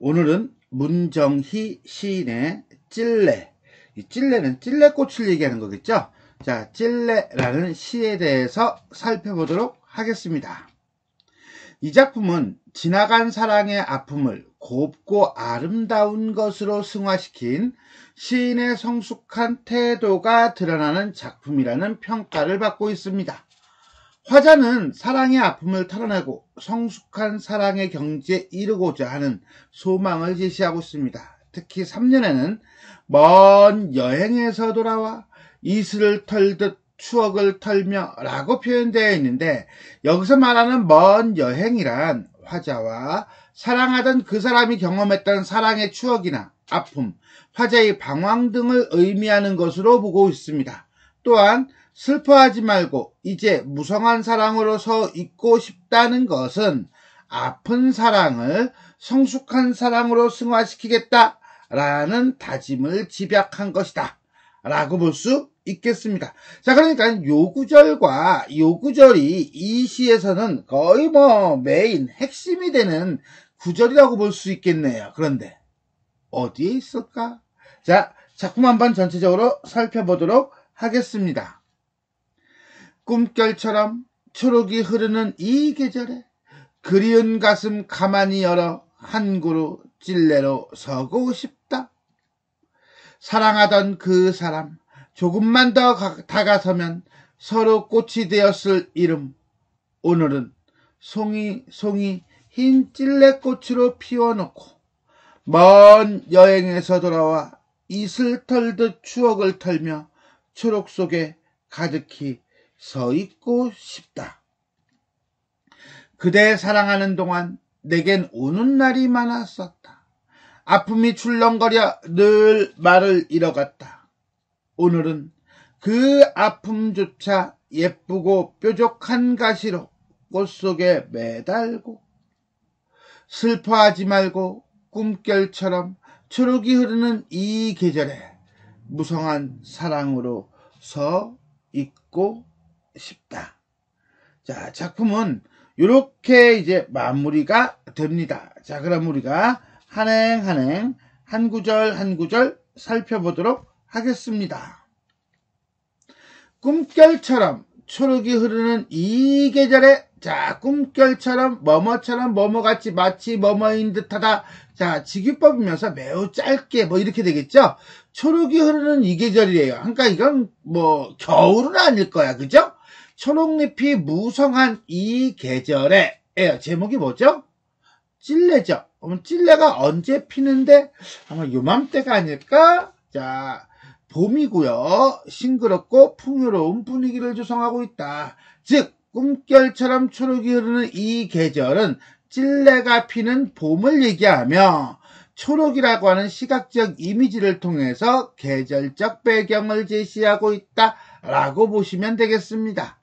오늘은 문정희 시인의 찔레, 이 찔레는 찔레꽃을 얘기하는 거겠죠. 자, 찔레라는 시에 대해서 살펴보도록 하겠습니다. 이 작품은 지나간 사랑의 아픔을 곱고 아름다운 것으로 승화시킨 시인의 성숙한 태도가 드러나는 작품이라는 평가를 받고 있습니다. 화자는 사랑의 아픔을 털어내고 성숙한 사랑의 경지에 이르고자 하는 소망을 제시하고 있습니다. 특히 3년에는 먼 여행에서 돌아와 이슬을 털듯 추억을 털며 라고 표현되어 있는데, 여기서 말하는 먼 여행이란 화자와 사랑하던 그 사람이 경험했던 사랑의 추억이나 아픔, 화자의 방황 등을 의미하는 것으로 보고 있습니다. 또한 슬퍼하지 말고 이제 무성한 사랑으로서 있고 싶다는 것은 아픈 사랑을 성숙한 사랑으로 승화시키겠다라는 다짐을 집약한 것이다 라고 볼 수 있겠습니다. 자, 그러니까 요 구절과 요 구절이 이 시에서는 거의 메인 핵심이 되는 구절이라고 볼 수 있겠네요. 그런데 어디에 있을까? 자, 작품 한번 전체적으로 살펴보도록 하겠습니다. 꿈결처럼 초록이 흐르는 이 계절에 그리운 가슴 가만히 열어 한 그루 찔레로 서고 싶다. 사랑하던 그 사람, 조금만 더 다가서면 서로 꽃이 되었을 이름. 오늘은 송이 흰 찔레꽃으로 피워놓고 먼 여행에서 돌아와 이슬 털듯 추억을 털며 초록 속에 가득히 서 있고 싶다. 그대 사랑하는 동안 내겐 우는 날이 많았었다. 아픔이 출렁거려 늘 말을 잃어갔다. 오늘은 그 아픔조차 예쁘고 뾰족한 가시로 꽃 속에 매달고, 슬퍼하지 말고 꿈결처럼 초록이 흐르는 이 계절에 무성한 사랑으로 서 있고 싶다. 자, 작품은 이렇게 이제 마무리가 됩니다. 자, 그럼 우리가 한행 한 구절 한 구절 살펴보도록 하겠습니다. 꿈결처럼 초록이 흐르는 이 계절에, 자, 꿈결처럼 뭐뭐처럼 뭐뭐같이 마치 뭐뭐인 듯하다. 자, 직유법이면서 매우 짧게 이렇게 되겠죠. 초록이 흐르는 이 계절이에요. 그러니까 이건 겨울은 아닐 거야, 그죠? 초록잎이 무성한 이 계절에, 제목이 뭐죠? 찔레죠. 그럼 찔레가 언제 피는데? 아마 요맘때가 아닐까? 자, 봄이고요. 싱그럽고 풍요로운 분위기를 조성하고 있다. 즉, 꿈결처럼 초록이 흐르는 이 계절은 찔레가 피는 봄을 얘기하며, 초록이라고 하는 시각적 이미지를 통해서 계절적 배경을 제시하고 있다라고 보시면 되겠습니다.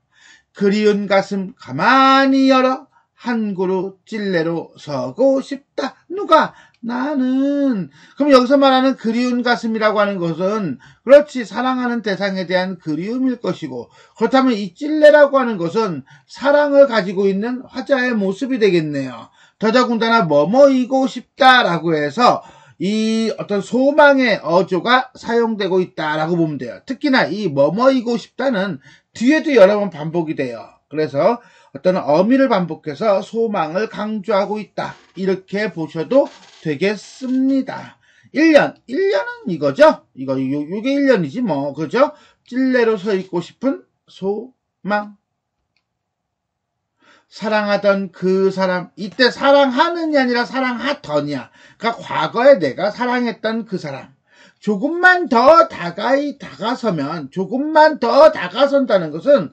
그리운 가슴 가만히 열어 한 그루 찔레로 서고 싶다. 누가? 나는. 그럼 여기서 말하는 그리운 가슴이라고 하는 것은, 그렇지, 사랑하는 대상에 대한 그리움일 것이고, 그렇다면 이 찔레라고 하는 것은 사랑을 가지고 있는 화자의 모습이 되겠네요. 더더군다나 뭐뭐이고 싶다라고 해서 이 어떤 소망의 어조가 사용되고 있다라고 보면 돼요. 특히나 이 뭐뭐이고 싶다는 뒤에도 여러 번 반복이 돼요. 그래서 어떤 어미를 반복해서 소망을 강조하고 있다. 이렇게 보셔도 되겠습니다. 1년은 이거죠? 요게 1년이지 그죠? 찔레로 서 있고 싶은 소망. 사랑하던 그 사람, 이때 사랑하는이 아니라 사랑하더냐. 그러니까 과거에 내가 사랑했던 그 사람. 조금만 더 가까이 다가서면, 조금만 더 다가선다는 것은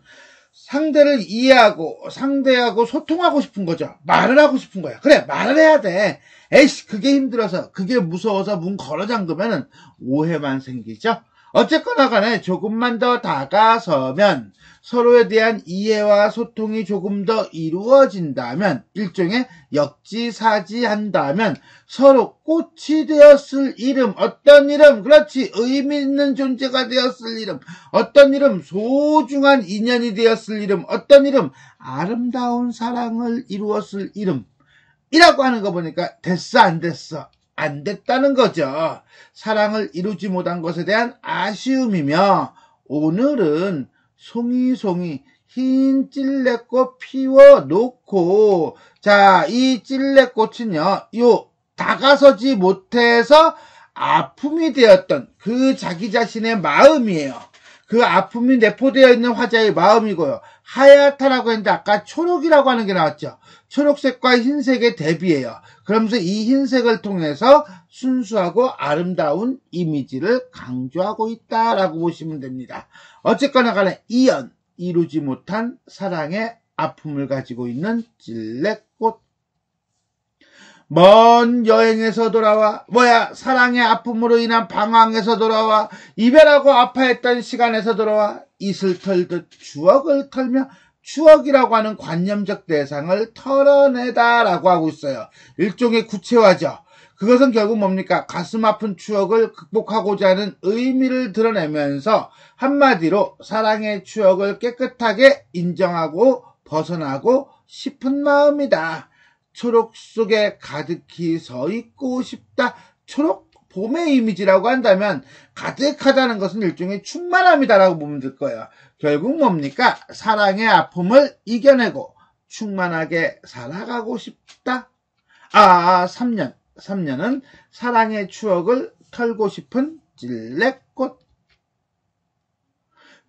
상대를 이해하고 상대하고 소통하고 싶은 거죠. 말을 하고 싶은 거야. 그래, 말을 해야 돼. 에이씨, 그게 힘들어서, 그게 무서워서 문 걸어 잠그면은 오해만 생기죠. 어쨌거나 간에 조금만 더 다가서면 서로에 대한 이해와 소통이 조금 더 이루어진다면, 일종의 역지사지한다면 서로 꽃이 되었을 이름, 어떤 이름, 그렇지, 의미 있는 존재가 되었을 이름, 어떤 이름, 소중한 인연이 되었을 이름, 어떤 이름, 아름다운 사랑을 이루었을 이름, 이라고 하는 거 보니까 됐어 안 됐어? 안 됐다는 거죠. 사랑을 이루지 못한 것에 대한 아쉬움이며 오늘은 송이송이 흰 찔레꽃 피워놓고 자, 이 찔레꽃은요. 요 다가서지 못해서 아픔이 되었던 그 자기 자신의 마음이에요. 그 아픔이 내포되어 있는 화자의 마음이고요. 하얗다라고 했는데 아까 초록이라고 하는 게 나왔죠. 초록색과 흰색의 대비예요. 그러면서 이 흰색을 통해서 순수하고 아름다운 이미지를 강조하고 있다라고 보시면 됩니다. 어쨌거나 간에 이루지 못한 사랑의 아픔을 가지고 있는 찔레꽃. 먼 여행에서 돌아와 사랑의 아픔으로 인한 방황에서 돌아와 이별하고 아파했던 시간에서 돌아와 이슬 털듯 추억을 털며 추억이라고 하는 관념적 대상을 털어내다라고 하고 있어요. 일종의 구체화죠. 그것은 결국 뭡니까? 가슴 아픈 추억을 극복하고자 하는 의미를 드러내면서 한마디로 사랑의 추억을 깨끗하게 인정하고 벗어나고 싶은 마음이다. 초록 속에 가득히 서 있고 싶다. 초록 봄의 이미지라고 한다면 가득하다는 것은 일종의 충만함이다라고 보면 될 거예요. 결국 뭡니까? 사랑의 아픔을 이겨내고 충만하게 살아가고 싶다. 3년은 사랑의 추억을 털고 싶은 찔레꽃.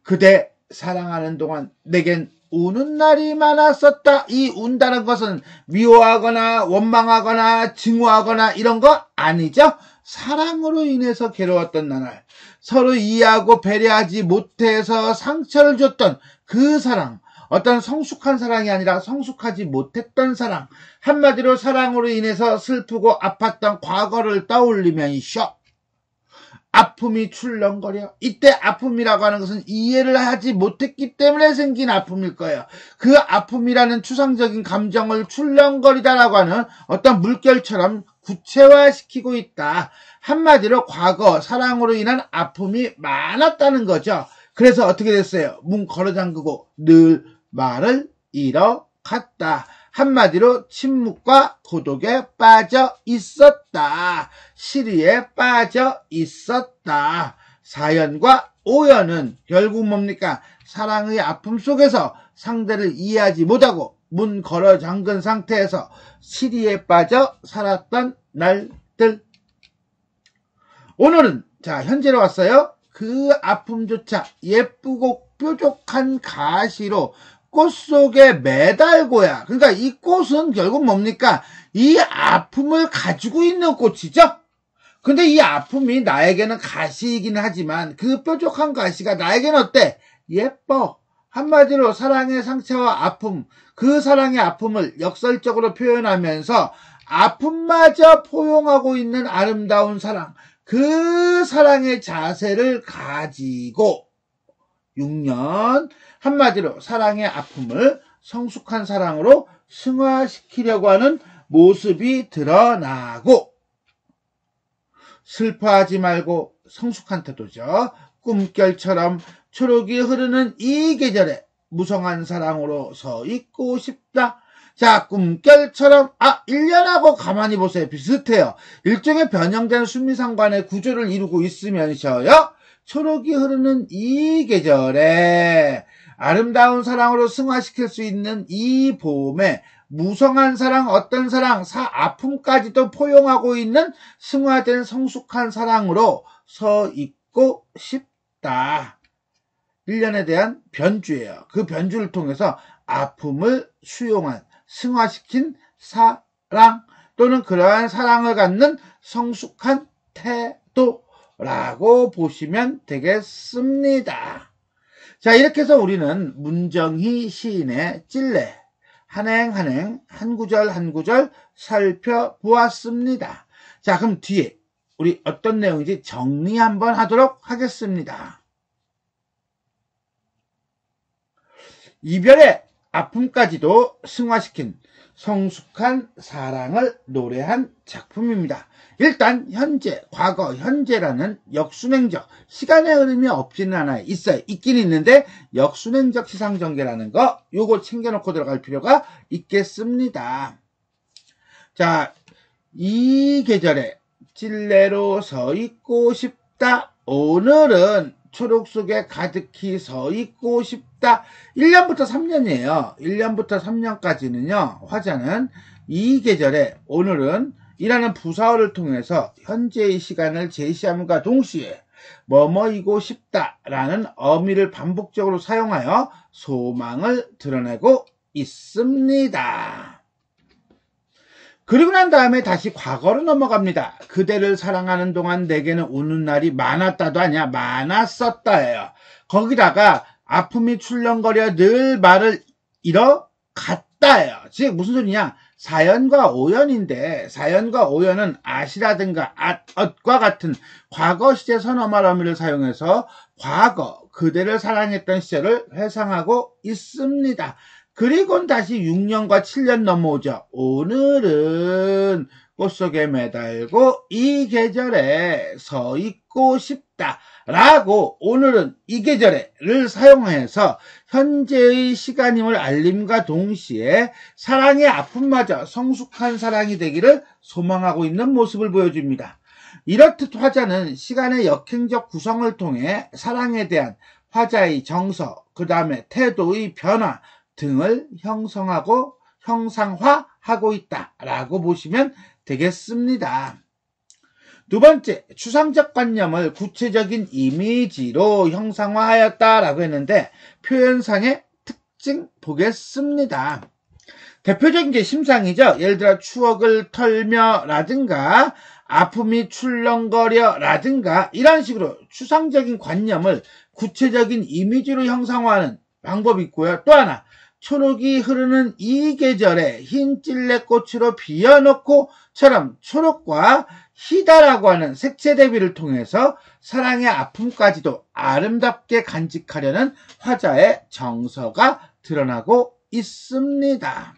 그대 사랑하는 동안 내겐 우는 날이 많았었다. 이 운다는 것은 미워하거나 원망하거나 증오하거나 이런 거 아니죠. 사랑으로 인해서 괴로웠던 나날, 서로 이해하고 배려하지 못해서 상처를 줬던 그 사랑, 어떤 성숙한 사랑이 아니라 성숙하지 못했던 사랑, 한마디로 사랑으로 인해서 슬프고 아팠던 과거를 떠올리면서 아픔이 출렁거려. 이때 아픔이라고 하는 것은 이해를 하지 못했기 때문에 생긴 아픔일 거예요. 그 아픔이라는 추상적인 감정을 출렁거리다라고 하는 어떤 물결처럼 구체화시키고 있다. 한마디로 과거 사랑으로 인한 아픔이 많았다는 거죠. 그래서 어떻게 됐어요? 문 걸어 잠그고 늘 말을 잃어갔다. 한마디로 침묵과 고독에 빠져 있었다. 시리에 빠져 있었다. 사연과 오연은 결국 뭡니까? 사랑의 아픔 속에서 상대를 이해하지 못하고 문 걸어 잠근 상태에서 시리에 빠져 살았던 날들. 오늘은 현재로 왔어요. 그 아픔조차 예쁘고 뾰족한 가시로 꽃 속에 매달고야. 그러니까 이 꽃은 결국 뭡니까? 이 아픔을 가지고 있는 꽃이죠? 근데 이 아픔이 나에게는 가시이긴 하지만 그 뾰족한 가시가 나에게는 어때? 예뻐. 한마디로 사랑의 상처와 아픔, 그 사랑의 아픔을 역설적으로 표현하면서 아픔마저 포용하고 있는 아름다운 사랑, 그 사랑의 자세를 가지고 6년, 한마디로 사랑의 아픔을 성숙한 사랑으로 승화시키려고 하는 모습이 드러나고, 슬퍼하지 말고 성숙한 태도죠. 꿈결처럼 초록이 흐르는 이 계절에 무성한 사랑으로 서 있고 싶다. 자, 꿈결처럼 1년하고 가만히 보세요. 비슷해요. 일종의 변형된 수미상관의 구조를 이루고 있으면서요. 초록이 흐르는 이 계절에 아름다운 사랑으로 승화시킬 수 있는 이 봄에 무성한 사랑, 어떤 사랑, 아픔까지도 포용하고 있는 승화된 성숙한 사랑으로 서 있고 싶다. 1년에 대한 변주예요. 그 변주를 통해서 아픔을 수용한, 승화시킨 사랑 또는 그러한 사랑을 갖는 성숙한 태도라고 보시면 되겠습니다. 자, 이렇게 해서 우리는 문정희 시인의 찔레 한행 한 구절 한 구절 살펴보았습니다. 자, 그럼 뒤에 우리 어떤 내용인지 정리 한번 하도록 하겠습니다. 이별의 아픔까지도 승화시킨 성숙한 사랑을 노래한 작품입니다. 일단 현재, 과거, 현재라는 역순행적, 시간의 흐름이 없지는 않아요. 있긴 있는데 역순행적 시상전개라는 거 요거 챙겨놓고 들어갈 필요가 있겠습니다. 자, 이 계절에 찔레로 서 있고 싶다. 오늘은 초록 속에 가득히 서 있고 싶다. 1년부터 3년이에요. 1년부터 3년까지는요. 화자는 이 계절에 오늘은 이라는 부사어를 통해서 현재의 시간을 제시함과 동시에 뭐뭐이고 싶다라는 어미를 반복적으로 사용하여 소망을 드러내고 있습니다. 그리고 난 다음에 다시 과거로 넘어갑니다. 그대를 사랑하는 동안 내게는 우는 날이 많았다도 아니야. 많았었다예요. 거기다가 아픔이 출렁거려 늘 말을 잃어갔다예요. 즉 무슨 소리냐. 사연과 오연인데 사연과 오연은 at이라든가 at과 같은 과거 시제 선어말 어미를 사용해서 과거 그대를 사랑했던 시절을 회상하고 있습니다. 그리고 다시 6년과 7년 넘어오죠. 오늘은 꽃속에 매달고 이 계절에 서 있고 싶다 라고 오늘은 이 계절에를 사용해서 현재의 시간임을 알림과 동시에 사랑의 아픔마저 성숙한 사랑이 되기를 소망하고 있는 모습을 보여줍니다. 이렇듯 화자는 시간의 역행적 구성을 통해 사랑에 대한 화자의 정서, 그 다음에 태도의 변화 등을 형상화하고 있다라고 보시면 되겠습니다. 두 번째, 추상적 관념을 구체적인 이미지로 형상화하였다라고 했는데 표현상의 특징 보겠습니다. 대표적인 게 심상이죠. 예를 들어 추억을 털며 라든가 아픔이 출렁거려 라든가 이런 식으로 추상적인 관념을 구체적인 이미지로 형상화하는 방법이 있고요. 또 하나, 초록이 흐르는 이 계절에 흰 찔레꽃으로 비워놓고처럼 초록과 희다라고 하는 색채 대비를 통해서 사랑의 아픔까지도 아름답게 간직하려는 화자의 정서가 드러나고 있습니다.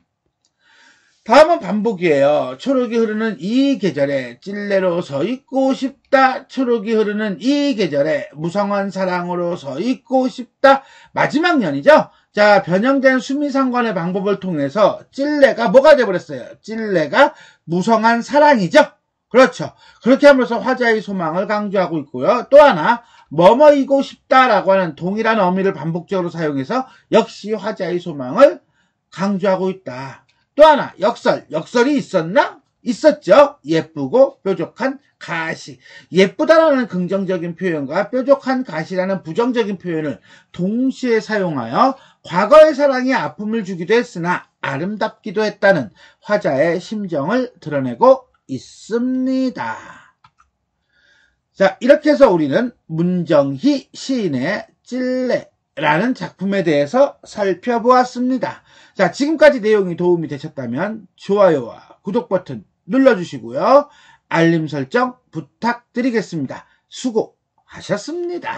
다음은 반복이에요. 초록이 흐르는 이 계절에 찔레로 서 있고 싶다. 초록이 흐르는 이 계절에 무성한 사랑으로 서 있고 싶다. 마지막 년이죠. 자, 변형된 수미상관의 방법을 통해서 찔레가 뭐가 되어버렸어요? 찔레가 무성한 사랑이죠. 그렇죠. 그렇게 하면서 화자의 소망을 강조하고 있고요. 또 하나, 뭐뭐이고 싶다라고 하는 동일한 어미를 반복적으로 사용해서 역시 화자의 소망을 강조하고 있다. 또 하나, 역설이 있었나? 있었죠. 예쁘고 뾰족한 가시. 예쁘다라는 긍정적인 표현과 뾰족한 가시라는 부정적인 표현을 동시에 사용하여 과거의 사랑이 아픔을 주기도 했으나 아름답기도 했다는 화자의 심정을 드러내고 있습니다. 자, 이렇게 해서 우리는 문정희 시인의 찔레라는 작품에 대해서 살펴보았습니다. 자, 지금까지 내용이 도움이 되셨다면 좋아요와 구독 버튼 눌러주시고요. 알림 설정 부탁드리겠습니다. 수고하셨습니다.